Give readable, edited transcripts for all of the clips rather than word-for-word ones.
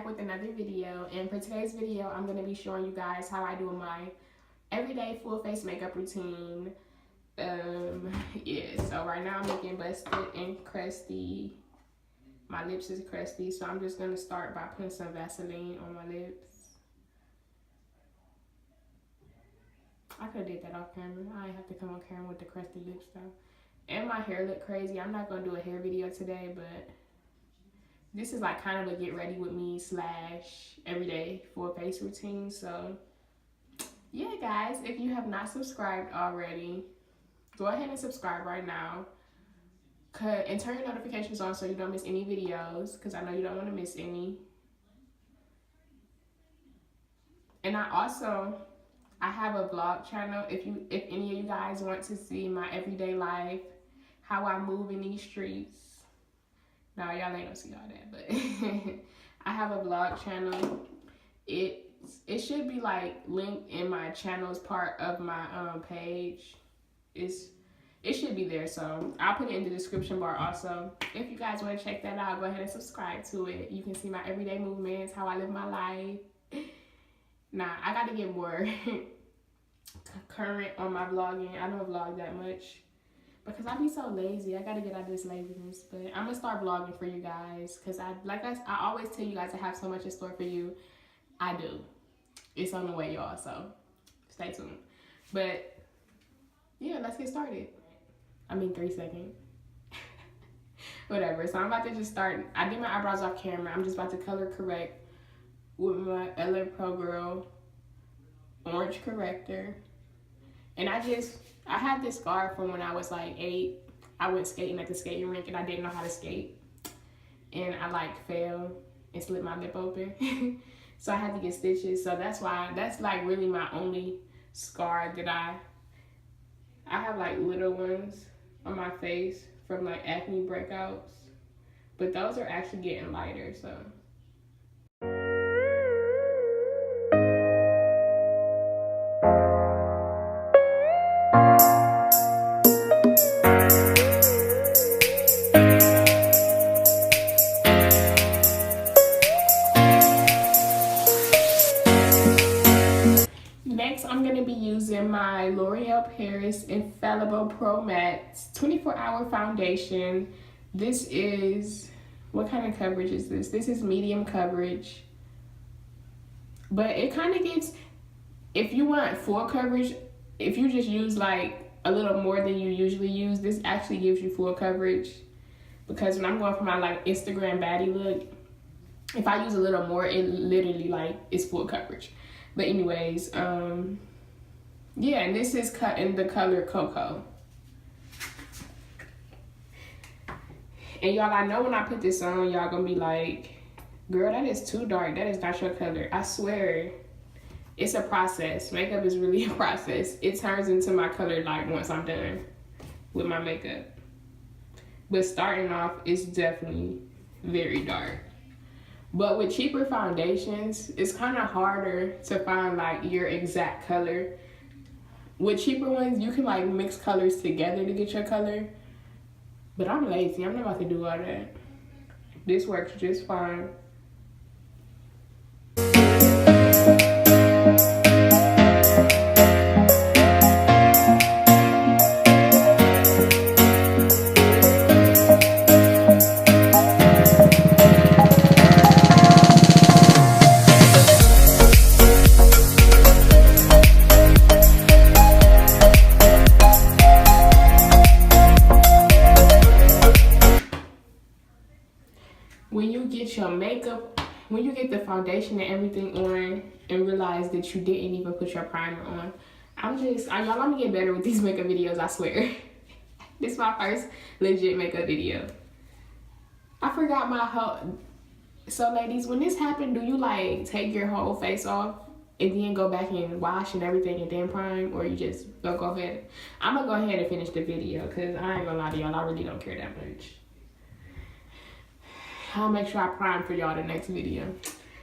back with another video, and for today's video I'm going to be showing you guys how I do my everyday full face makeup routine. Yeah, so right now I'm looking busted and crusty. My lips is crusty, so I'm just going to start by putting some Vaseline on my lips. I could have did that off camera. I didn't have to come on camera with the crusty lips though. And my hair look crazy. I'm not going to do a hair video today, but this is like kind of a get ready with me / everyday full face routine. So yeah guys, if you have not subscribed already, go ahead and subscribe right now. And turn your notifications on so you don't miss any videos, because I know you don't want to miss any. And I have a vlog channel. If any of you guys want to see my everyday life, how I move in these streets. No, y'all ain't gonna see all that, but I have a vlog channel. It should be like linked in my channel's part of my page. It should be there, so I'll put it in the description bar also. If you guys want to check that out, go ahead and subscribe to it. You can see my everyday movements, how I live my life. Nah, I got to get more current on my vlogging. I don't vlog that much because I be so lazy. I got to get out of this laziness, but I'm going to start vlogging for you guys because I always tell you guys I have so much in store for you. I do. It's on the way, y'all, so stay tuned. But yeah, let's get started. 3 seconds. Whatever. So I'm about to just start. I did my eyebrows off camera. I'm just about to color correct with my LA Pro Girl orange corrector. And I had this scar from when I was like 8. I went skating at the skating rink and I didn't know how to skate. And I like fell and slit my lip open. So I had to get stitches. So that's like really my only scar that I have like little ones on my face from like acne breakouts, but those are actually getting lighter, so. Next, I'm going to be using my L'Oreal Paris Infallible Pro Matte 24-hour foundation. This is, what kind of coverage is this? This is medium coverage. But it kind of gives, if you want full coverage, if you just use like a little more than you usually use, this actually gives you full coverage. Because when I'm going for my like Instagram baddie look, if I use a little more, it literally like is full coverage. But anyways, yeah, and this is cut in the color Cocoa. And y'all, I know when I put this on, y'all gonna be like, girl, that is too dark. That is not your color. I swear, it's a process. Makeup is really a process. It turns into my color like once I'm done with my makeup. But starting off, it's definitely very dark. But with cheaper foundations, it's kind of harder to find like your exact color. With cheaper ones, you can like mix colors together to get your color. But I'm lazy. I'm not about to do all that. This works just fine. When you get the foundation and everything on and realize that you didn't even put your primer on, I'm gonna get better with these makeup videos, I swear. This is my first legit makeup video. I forgot my whole, so ladies, when this happened, do you like take your whole face off and then go back and wash and everything and then prime, or you just go ahead? I'm gonna go ahead and finish the video because I ain't gonna lie to y'all, I really don't care that much. I'll make sure I prime for y'all the next video.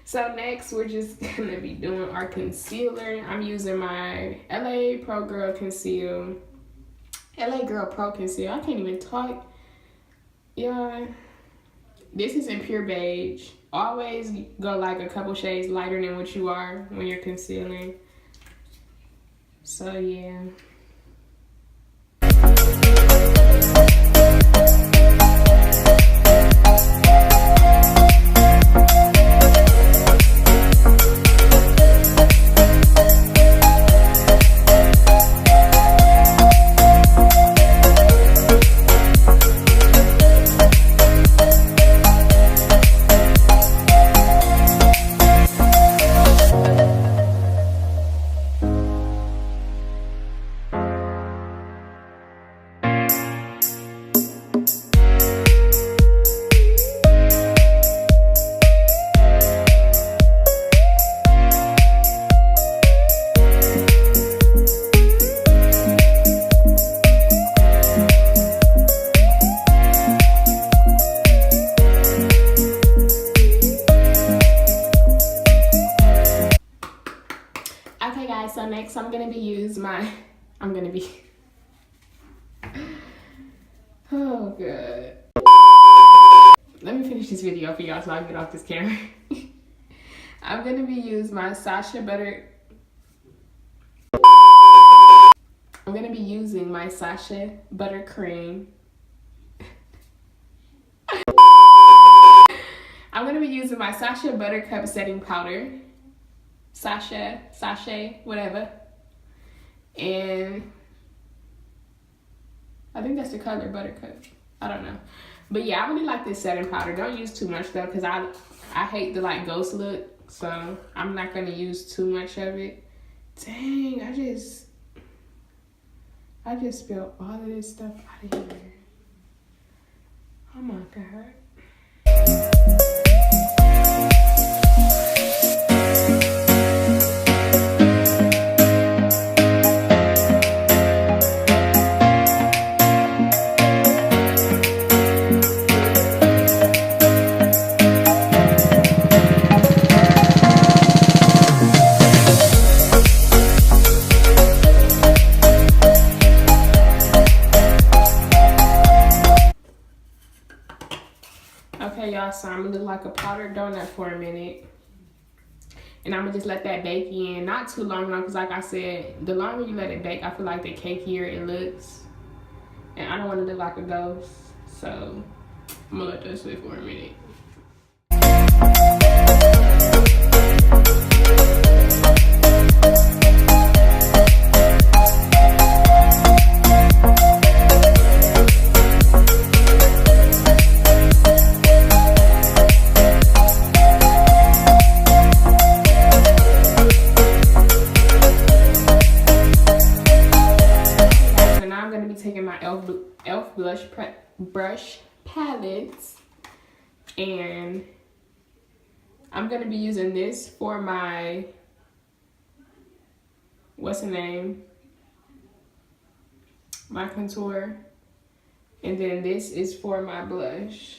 So next, we're just gonna be doing our concealer. I'm using my LA Pro Girl Conceal. LA Girl Pro Conceal. I can't even talk. Yeah. This is in Pure Beige. always go like a couple shades lighter than what you are when you're concealing. So yeah. Okay guys, so next I'm gonna be oh god. Let me finish this video for y'all so I can get off this camera. I'm gonna be using my Sasha Butter. I'm gonna be using my Sasha Buttercream. I'm gonna be using my Sasha Buttercup setting powder. Sashay, whatever. And I think that's the color, Buttercup. I don't know. But yeah, I really like this setting powder. Don't use too much though, because I hate the like ghost look. So I'm not gonna use too much of it. Dang, I just spilled all of this stuff out of here. Oh my god. Okay, y'all, so I'm gonna look like a powdered donut for a minute. And I'm gonna just let that bake in. Not too long though, because like I said, the longer you let it bake, I feel like the cakier it looks. And I don't want to look like a ghost. So I'm gonna let that sit for a minute. Taking my e.l.f. brush palettes, and I'm gonna be using this for my my contour, and then this is for my blush.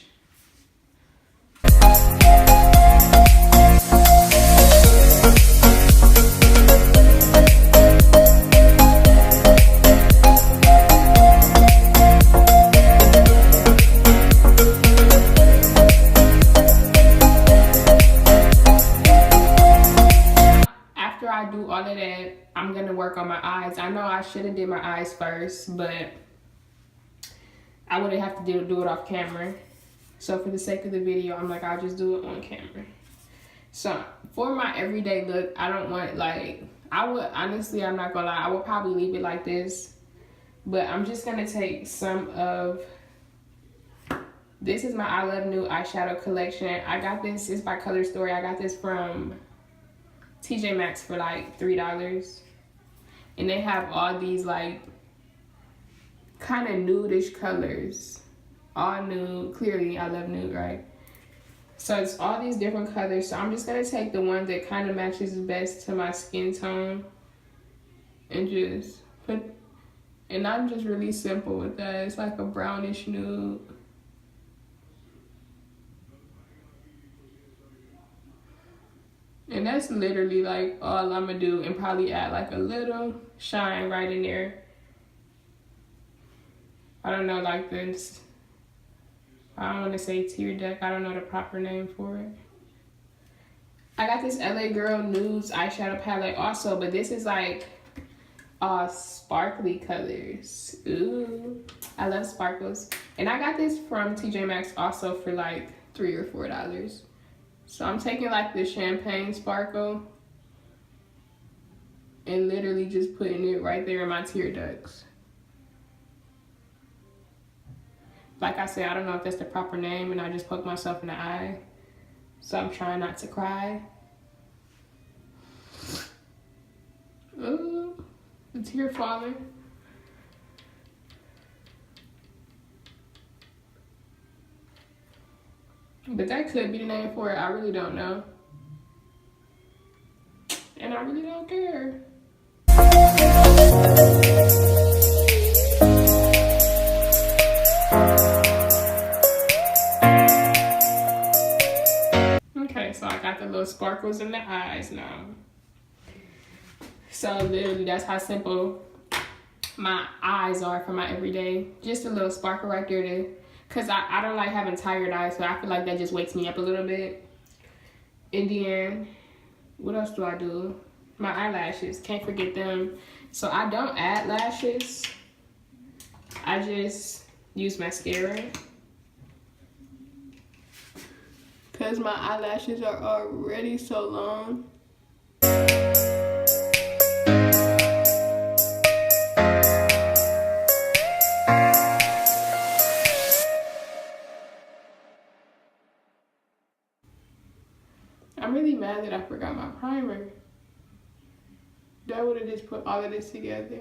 I do all of that, I'm gonna work on my eyes. I know I should have did my eyes first, but I wouldn't have to do it off camera. So for the sake of the video, I'm like, I'll just do it on camera. So for my everyday look, I don't want like, I would honestly, I'm not gonna lie, I would probably leave it like this, but I'm just gonna take some of, this is my I Love Nude eyeshadow collection. I got this, it's by Color Story. I got this from TJ Maxx for like $3, and they have all these like kind of nude-ish colors, all nude. Clearly I love nude, right? So it's all these different colors. So I'm just gonna take the one that kind of matches best to my skin tone and just put, and I'm just really simple with that. It's like a brownish nude. And that's literally like all I'm gonna do, and probably add like a little shine right in there. I don't know, like this, I don't want to say tear duct, I don't know the proper name for it. I got this LA Girl Nudes eyeshadow palette also, but this is like all sparkly colors. Ooh, I love sparkles. And I got this from TJ Maxx also for like $3 or $4. So I'm taking like the champagne sparkle and literally just putting it right there in my tear ducts. Like I said, I don't know if that's the proper name, and I just poked myself in the eye. So I'm trying not to cry. Ooh, a tear falling. But that could be the name for it. I really don't know. And I really don't care. Okay, so I got the little sparkles in the eyes now. So literally that's how simple my eyes are for my everyday. Just a little sparkle right there cause I don't like having tired eyes, so I feel like that just wakes me up a little bit. And then what else do I do? My eyelashes, can't forget them. So I don't add lashes. I just use mascara. Cause my eyelashes are already so long. I'm really mad that I forgot my primer. That would have just put all of this together.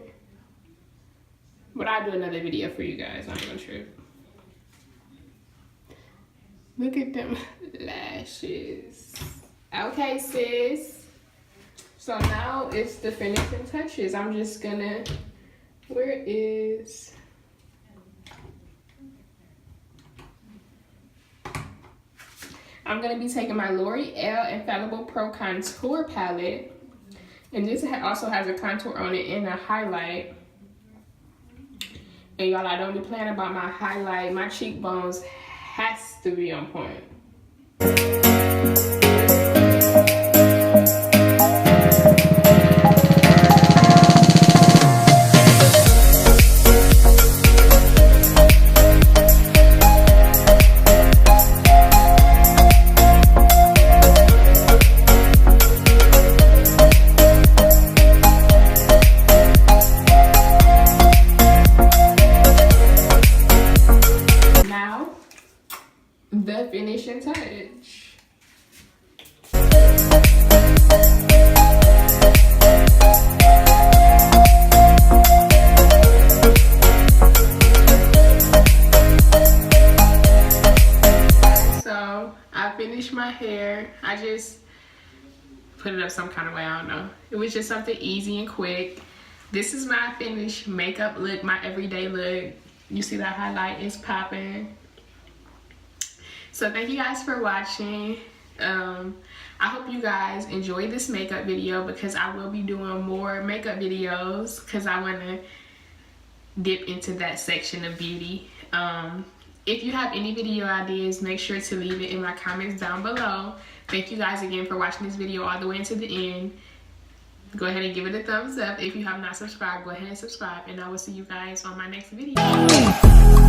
But I'll do another video for you guys, I'm gonna trip. Look at them lashes. Okay, sis. So now it's the finishing touches. I'm just gonna, where is, I'm gonna be taking my L'Oreal Infallible Pro Contour Palette. And this also has a contour on it and a highlight. And y'all, I don't be playing about my highlight. My cheekbones has to be on point. The finishing touch. So I finished my hair. I just put it up some kind of way, I don't know. It was just something easy and quick. This is my finished makeup look, my everyday look. You see that highlight is popping. So thank you guys for watching. I hope you guys enjoyed this makeup video because I will be doing more makeup videos because I want to dip into that section of beauty. If you have any video ideas, make sure to leave it in my comments down below. Thank you guys again for watching this video all the way into the end. Go ahead and give it a thumbs up. If you have not subscribed, go ahead and subscribe, and I will see you guys on my next video.